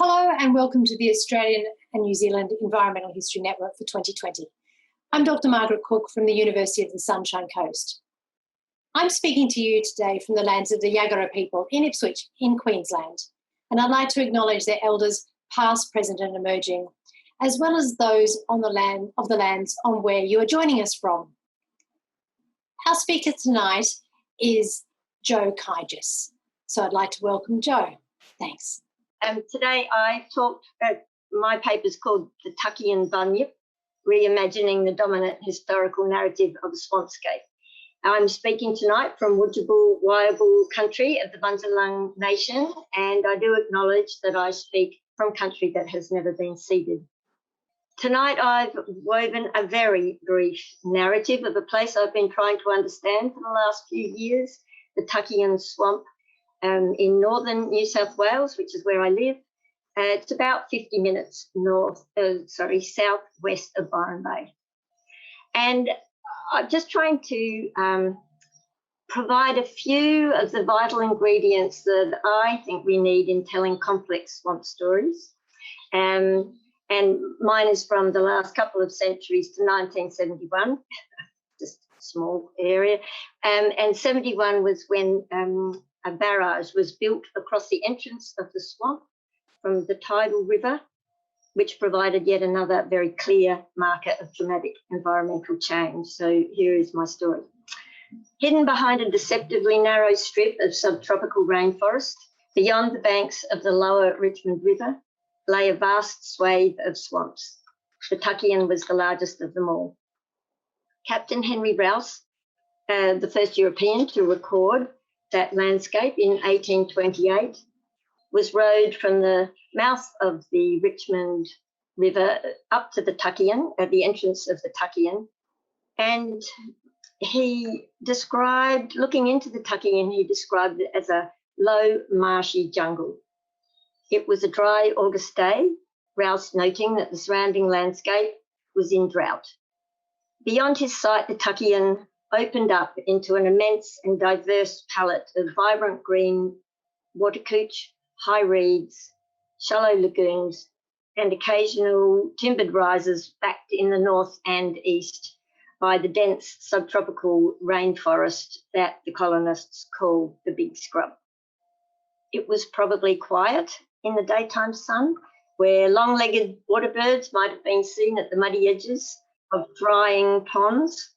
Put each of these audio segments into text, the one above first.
Hello and welcome to the Australian and New Zealand Environmental History Network for 2020. I'm Dr. Margaret Cook from the University of the Sunshine Coast. I'm speaking to you today from the lands of the Yagara people in Ipswich in Queensland, and I'd like to acknowledge their elders past, present and emerging, as well as those on the lands on where you are joining us from. Our speaker tonight is Jo Kijas, so I'd like to welcome Jo. Thanks. Today I talked, my paper's called The Tuckean Bunyip, Reimagining the Dominant Historical Narrative of the Swampscape. I'm speaking tonight from Wudjabul Waiabul country of the Bundjalung Nation, and I do acknowledge that I speak from country that has never been ceded. Tonight I've woven a very brief narrative of a place I've been trying to understand for the last few years, the Tuckean Swamp, in northern New South Wales, which is where I live. It's about 50 minutes southwest of Byron Bay. And I'm just trying to provide a few of the vital ingredients that I think we need in telling complex swamp stories. And mine is from the last couple of centuries to 1971, just a small area. And 71 was when a barrage was built across the entrance of the swamp from the tidal river, which provided yet another very clear marker of dramatic environmental change. So here is my story. Hidden behind a deceptively narrow strip of subtropical rainforest, beyond the banks of the lower Richmond River, lay a vast swathe of swamps. The Tuckean was the largest of them all. Captain Henry Rouse, the first European to record that landscape in 1828, was rowed from the mouth of the Richmond River up to the Tuckean, at the entrance of the Tuckean, and he described, looking into the Tuckean, he described it as a low, marshy jungle. It was a dry August day, Rouse noting that the surrounding landscape was in drought. Beyond his sight, the Tuckean opened up into an immense and diverse palette of vibrant green water cooch, high reeds, shallow lagoons, and occasional timbered rises backed in the north and east by the dense subtropical rainforest that the colonists called the Big Scrub. It was probably quiet in the daytime sun, where long-legged water birds might have been seen at the muddy edges of drying ponds,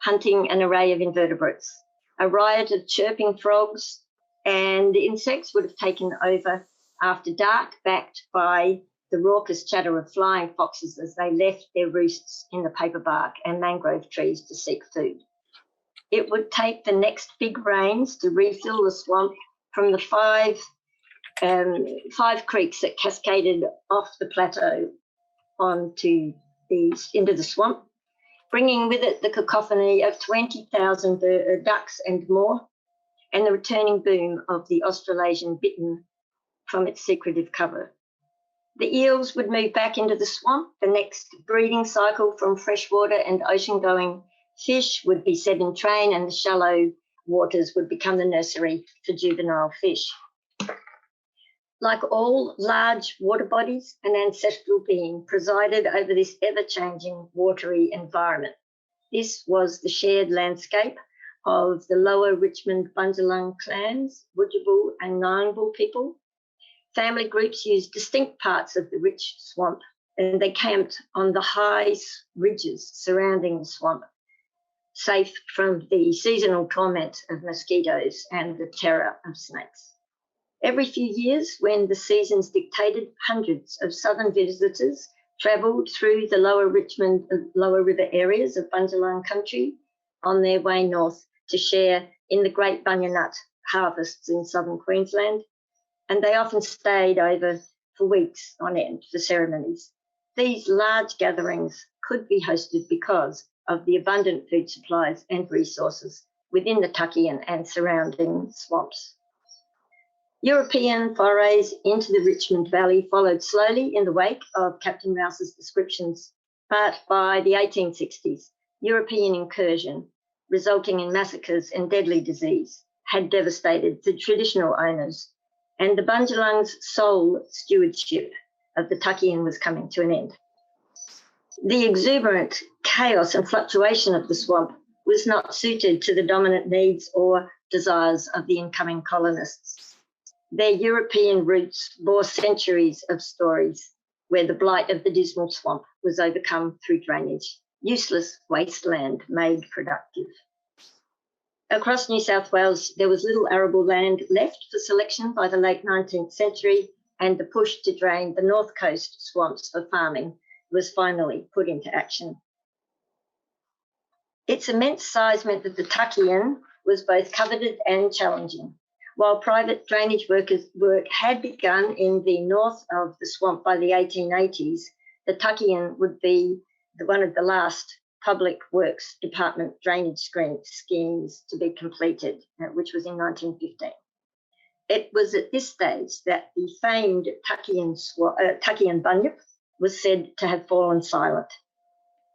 hunting an array of invertebrates. A riot of chirping frogs and insects would have taken over after dark, backed by the raucous chatter of flying foxes as they left their roosts in the paper bark and mangrove trees to seek food. It would take the next big rains to refill the swamp from the five creeks that cascaded off the plateau into the swamp, bringing with it the cacophony of 20,000 ducks and more, and the returning boom of the Australasian Bittern from its secretive cover. The eels would move back into the swamp. The next breeding cycle from freshwater and ocean-going fish would be set in train, and the shallow waters would become the nursery for juvenile fish. Like all large water bodies, an ancestral being presided over this ever-changing watery environment. This was the shared landscape of the lower Richmond Bundjalung clans, Wudjabul and Ngunnawal people. Family groups used distinct parts of the rich swamp, and they camped on the high ridges surrounding the swamp, safe from the seasonal torment of mosquitoes and the terror of snakes. Every few years, when the seasons dictated, hundreds of southern visitors travelled through the lower Richmond, lower river areas of Bundjalung country on their way north to share in the great bunya nut harvests in southern Queensland, and they often stayed over for weeks on end for ceremonies. These large gatherings could be hosted because of the abundant food supplies and resources within the Tuckean and surrounding swamps. European forays into the Richmond Valley followed slowly in the wake of Captain Rouse's descriptions, but by the 1860s, European incursion, resulting in massacres and deadly disease, had devastated the traditional owners and the Bundjalung's sole stewardship of the Tuckean was coming to an end. The exuberant chaos and fluctuation of the swamp was not suited to the dominant needs or desires of the incoming colonists. Their European roots bore centuries of stories where the blight of the dismal swamp was overcome through drainage, useless wasteland made productive. Across New South Wales, there was little arable land left for selection by the late 19th century, and the push to drain the north coast swamps for farming was finally put into action. Its immense size meant that the Tuckean was both coveted and challenging. While private drainage work had begun in the north of the swamp by the 1880s, the Tuckean would be one of the last Public Works Department drainage schemes to be completed, which was in 1915. It was at this stage that the famed Tuckean Bunyip was said to have fallen silent.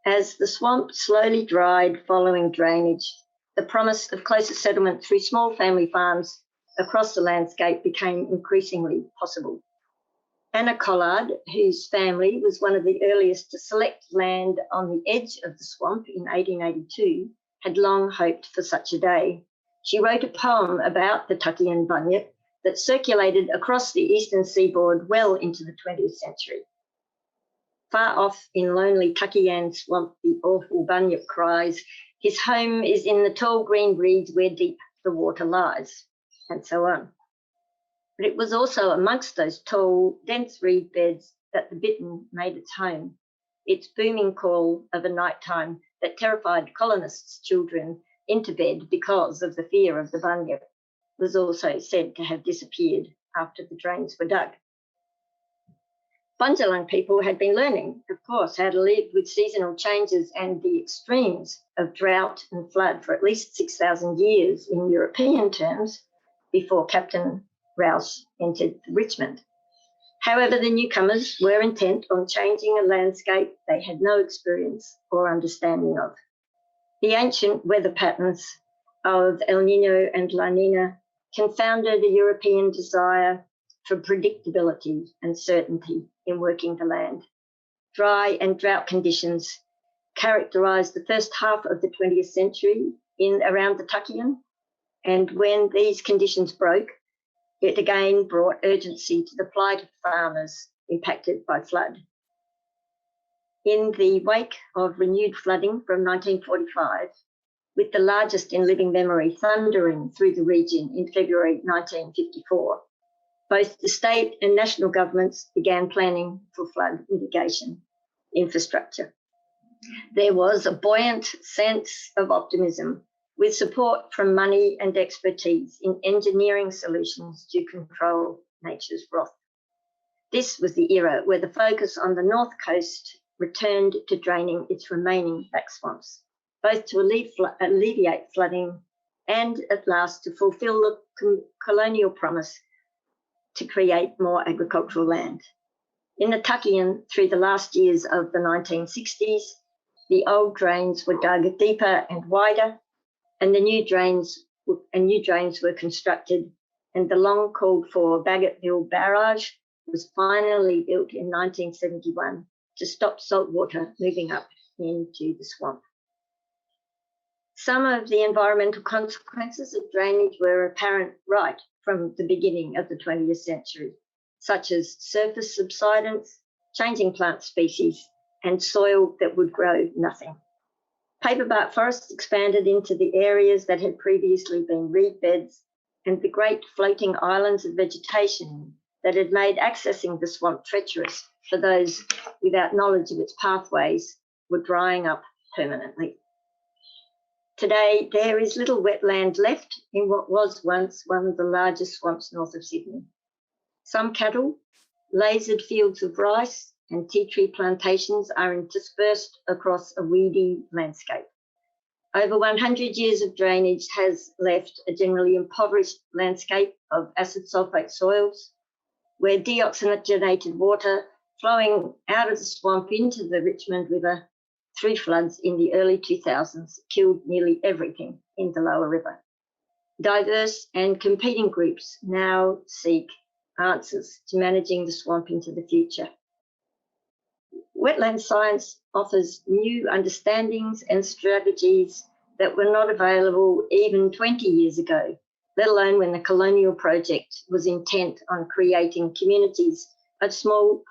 As the swamp slowly dried following drainage, the promise of closer settlement through small family farms across the landscape became increasingly possible. Anna Collard, whose family was one of the earliest to select land on the edge of the swamp in 1882, had long hoped for such a day. She wrote a poem about the Tuckean Bunyip that circulated across the eastern seaboard well into the 20th century. Far off in lonely Tuckean Swamp, the awful Bunyip cries, his home is in the tall green reeds where deep the water lies, and so on. But it was also amongst those tall, dense reed beds that the bittern made its home. Its booming call of a night time that terrified colonists' children into bed because of the fear of the bunyip was also said to have disappeared after the drains were dug. Bundjalung people had been learning, of course, how to live with seasonal changes and the extremes of drought and flood for at least 6,000 years in European terms before Captain Rouse entered Richmond. However, the newcomers were intent on changing a landscape they had no experience or understanding of. The ancient weather patterns of El Niño and La Niña confounded a European desire for predictability and certainty in working the land. Dry and drought conditions characterised the first half of the 20th century around the Tuckean, and when these conditions broke, it again brought urgency to the plight of farmers impacted by flood. In the wake of renewed flooding from 1945, with the largest in living memory thundering through the region in February 1954, both the state and national governments began planning for flood mitigation infrastructure. There was a buoyant sense of optimism, with support from money and expertise in engineering solutions to control nature's wrath. This was the era where the focus on the north coast returned to draining its remaining back swamps, both to alleviate flooding and at last to fulfil the colonial promise to create more agricultural land. In the Tuckean, through the last years of the 1960s, the old drains were dug deeper and wider, and new drains were constructed, and the long called for Baggetville Barrage was finally built in 1971 to stop saltwater moving up into the swamp. Some of the environmental consequences of drainage were apparent right from the beginning of the 20th century, such as surface subsidence, changing plant species, and soil that would grow nothing. Paperbark forests expanded into the areas that had previously been reed beds, and the great floating islands of vegetation that had made accessing the swamp treacherous for those without knowledge of its pathways were drying up permanently. Today, there is little wetland left in what was once one of the largest swamps north of Sydney. Some cattle, lasered fields of rice, and tea tree plantations are interspersed across a weedy landscape. Over 100 years of drainage has left a generally impoverished landscape of acid sulfate soils, where de-oxygenated water flowing out of the swamp into the Richmond River through floods in the early 2000s killed nearly everything in the lower river. Diverse and competing groups now seek answers to managing the swamp into the future. Wetland science offers new understandings and strategies that were not available even 20 years ago, let alone when the colonial project was intent on creating communities of small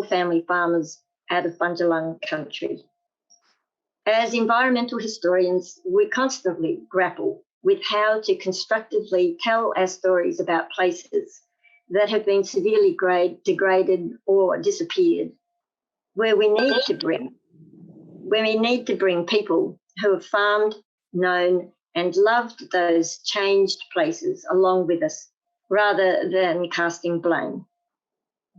family farmers out of Bundjalung country. As environmental historians, we constantly grapple with how to constructively tell our stories about places that have been severely degraded or disappeared, where we need to bring people who have farmed, known, and loved those changed places along with us, rather than casting blame.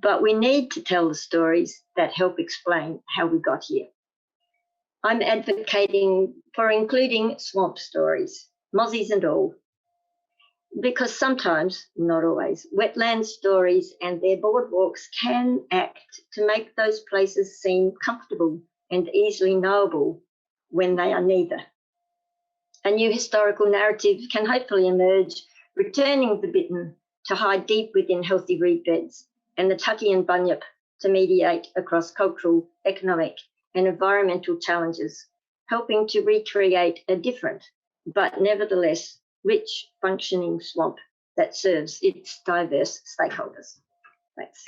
But we need to tell the stories that help explain how we got here. I'm advocating for including swamp stories, mozzies and all, because sometimes, not always, wetland stories and their boardwalks can act to make those places seem comfortable and easily knowable when they are neither. A new historical narrative can hopefully emerge, returning the Bittern to hide deep within healthy reedbeds and the Tuckean Bunyip to mediate across cultural, economic and environmental challenges, helping to recreate a different but nevertheless rich functioning swamp that serves its diverse stakeholders. Thanks.